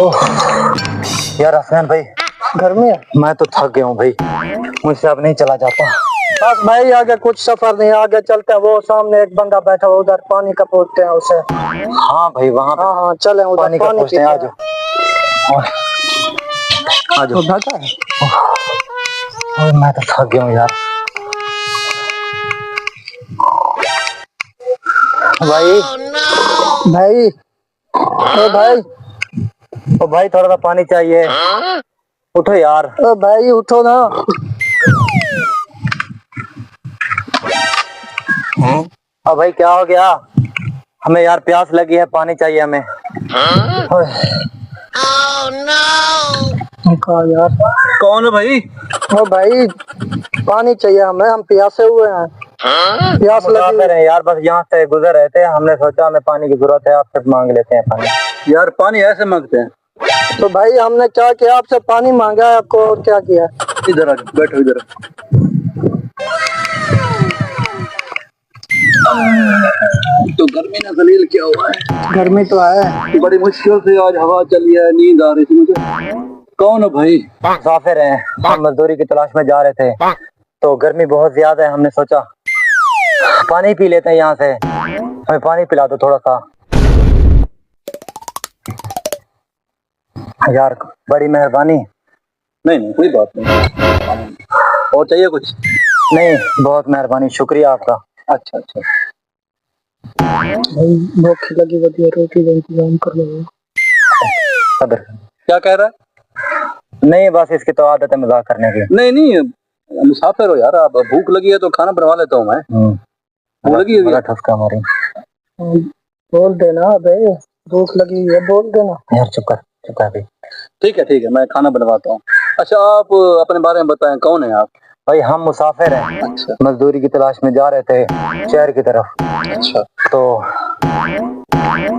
ओह यार अफनान भाई, घर में है? मैं तो थक गया हूँ भाई, मुझसे अब नहीं चला जाता। बस भाई आगे कुछ सफर नहीं, आगे चलते हैं। वो सामने एक बंदा बैठा हुआ, उधर पानी का पूछते हैं उसे। हाँ भाई वहाँ पे हाँ हाँ चले उधर पानी का पूछते हैं। आ जाओ आ जाओ। ओह, मैं तो थक गया हूँ यार। भाई भाई ओ भाई, ओ भाई थोड़ा सा पानी चाहिए, उठो यार। ओ भाई उठो ना। अब भाई क्या हो गया? हमें यार प्यास लगी है, पानी चाहिए हमें। कहा यार, कौन है भाई? ओ भाई पानी चाहिए हमें, हम प्यासे हुए हैं। प्यास लगी है यार, बस यहाँ से गुजर रहे थे, हमने सोचा हमें पानी की जरूरत है, आपसे मांग लेते हैं पानी। यार पानी ऐसे मांगते हैं? तो भाई हमने क्या किया, आपसे पानी मांगा है, आपको और क्या किया? इधर आ, बैठो इधर। तो गर्मी ना जलील क्या हुआ है? गर्मी तो है। बड़ी मुश्किल से आज हवा चली है, नींद आ रही थी मुझे। कौन है भाई? मुसाफिर हैं, हम मजदूरी की तलाश में जा रहे थे, तो गर्मी बहुत ज्यादा है, हमने सोचा पानी पी लेते हैं यहाँ से, हमें पानी पिला दो थोड़ा सा। यार बड़ी मेहरबानी। नहीं नहीं कोई बात नहीं। और चाहिए कुछ? नहीं बहुत मेहरबानी, शुक्रिया आपका। अच्छा अच्छा। भाई भूख लगी, बढ़िया रोटी का इंतजाम कर लो। सब्र। क्या कह रहा है? नहीं बस इसकी तो आदत है मजाक करने की। नहीं नहीं, मुसाफिर हो यार आप, भूख लगी है तो खाना बनवा लेता हूँ मैं। भूख लगी है? बड़ा ठसका मारी। बोल देना भाई, भूख लगी है बोल देना। यार चुप कर अभी। ठीक है मैं खाना बनवाता हूँ। अच्छा आप अपने बारे में बताएं, कौन है आप? भाई हम मुसाफिर हैं, अच्छा मजदूरी की तलाश में जा रहे थे शहर की तरफ। अच्छा तो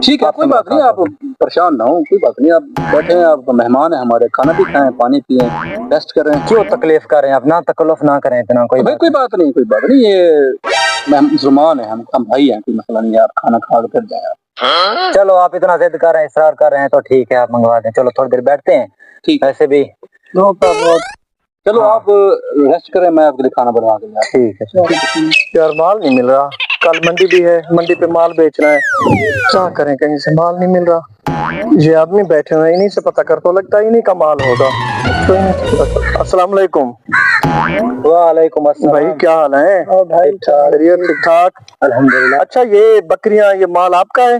ठीक है, कोई बात नहीं, आप परेशान ना हो, कोई बात नहीं, आप बैठे हैं, आप मेहमान हैं हमारे, खाना भी खाएं, पानी पिए, रेस्ट करें। क्यों तकलीफ कर रहे हैं, अपना तकल्लुफ ना करें इतना। कोई भाई कोई बात नहीं, ये मुसलमान है, हम भाई हैं, कोई मसला नहीं यार, खाना खा कर जाए आप। चलो आप इतना जिद कर रहे हैं, इसरार कर रहे हैं, तो ठीक है आप मंगवा दें। चलो थोड़ी देर बैठते हैं। ठीक वैसे भी चलो आप रेस्ट करें, मैं आपके लिए खाना बनवा के लाता हूं। ठीक है। यार माल नहीं मिल रहा, कल मंडी भी है, मंडी पे माल बेचना है, क्या करें, कहीं से माल नहीं मिल रहा। ये आदमी बैठे हुए, इन्हीं से पता कर, तो लगता है इन्हीं का माल होगा। अस्सलाम वालेकुम। वालेकुम अस्सलाम। भाई क्या हाल है? भाई ठीक ठाक अल्हम्दुलिल्लाह। अच्छा ये बकरियां, ये माल आपका है?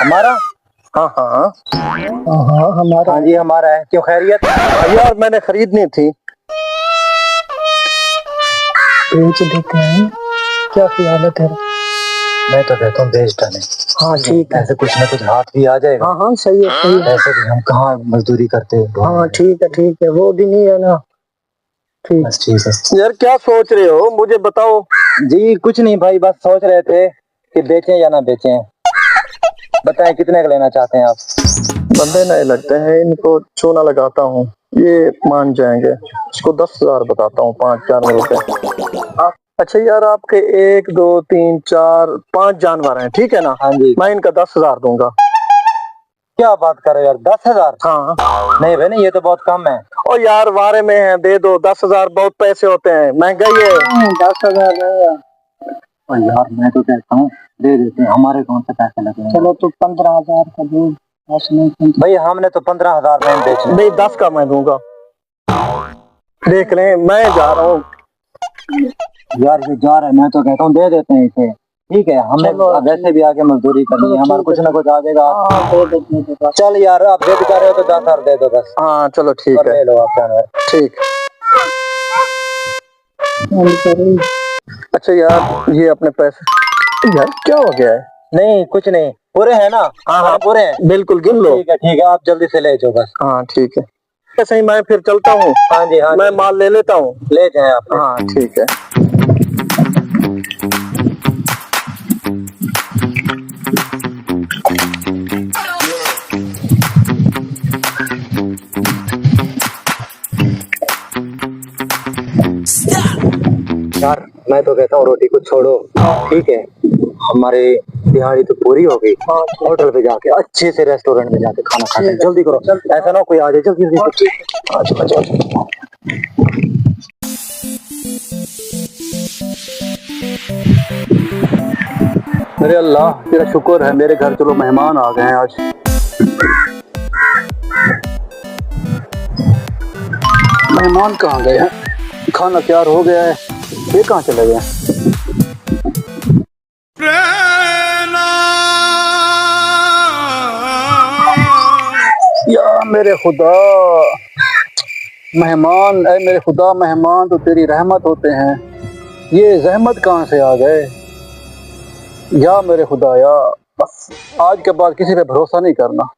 हमारा? हाँ हाँ हाँ हमारा। हाँ जी हमारा है। क्यों खैरियत? यार मैंने खरीदनी थी। बेच देते हैं, क्या ख्यालत है? मैं तो कहता हूँ बेच डालें। हाँ ठीक है। ऐसे कुछ ना कुछ हाथ भी आ जाएगा। हाँ हाँ सही है सही है। ऐसे भी हम कहाँ मजदूरी करते हैं। हाँ ठीक है, वो दिन ही है ना। ठीक बस ठीक है। यार क्या सोच रहे हो, मुझे बताओ। जी कुछ नहीं भाई, बस सोच रहे थे कि बेचें या ना बेचें। बताएं कितने का लेना चाहते हैं आप? बंदे नए लगते हैं, इनको चूना लगाता हूँ, ये मान जाएंगे। इसको 10,000 बताता हूँ, 5 रुपए। अच्छा यार आपके 1 2 3 4 5 जानवर हैं, ठीक है ना? हाँ जी। मैं इनका 10,000 दूंगा। क्या बात कर रहे हो यार, 10,000? हाँ नहीं भाई नहीं, ये तो बहुत कम है। और यार वारे में है, दे दो। 10,000 बहुत पैसे होते हैं, महंगाई है। 10,000 नहीं है। और यार मैं तो कहता हूँ दे देते हैं, हमारे कौन से पैसे लगे। चलो तो 15,000 का दो। भाई हमने तो 15,000 में बेचना। नहीं 10 का मैं दूंगा। देख लें, मैं जा रहा हूँ। यार ये जा रहा है, मैं तो कहता हूँ दे देते हैं इसे। ठीक है, हमें वैसे भी आगे मजदूरी करनी है, हमारा कुछ ना कुछ आ जाएगा। चल यार आप जिद कर रहे हो तो 10,000 दे दो बस। हाँ चलो ठीक है, ले लो आप जानवर। ठीक। अच्छा यार ये अपने पैसे, यार क्या हो गया है? नहीं कुछ नहीं, पूरे हैं ना? हाँ पूरे हैं, बिल्कुल गिन लो। ठीक है आप जल्दी से ले जाओ बस। हाँ ठीक है, ऐसे ही मैं फिर चलता हूँ। हाँ जी हाँ मैं माल ले लेता हूँ। ले जाए आप। हाँ ठीक है। यार मैं तो कहता हूँ रोटी को छोड़ो, ठीक है? हमारे दिहाड़ी तो पूरी हो गई। होटल पे जाके अच्छे से रेस्टोरेंट में जाके खाना खाते हैं। जल्दी करो, ऐसा ना हो कोई आ जाए। जल्दी जल्दी। मेरे अल्लाह तेरा शुक्र है, मेरे घर चलो मेहमान आ गए हैं आज। मेहमान कहाँ गए हैं? खाना तैयार हो गया है, ये कहाँ चले गए? या मेरे खुदा, मेहमान, ऐ मेरे खुदा, मेहमान तो तेरी रहमत होते हैं, ये जहमत कहाँ से आ गए? या मेरे खुदा, या बस आज के बाद किसी पे भरोसा नहीं करना।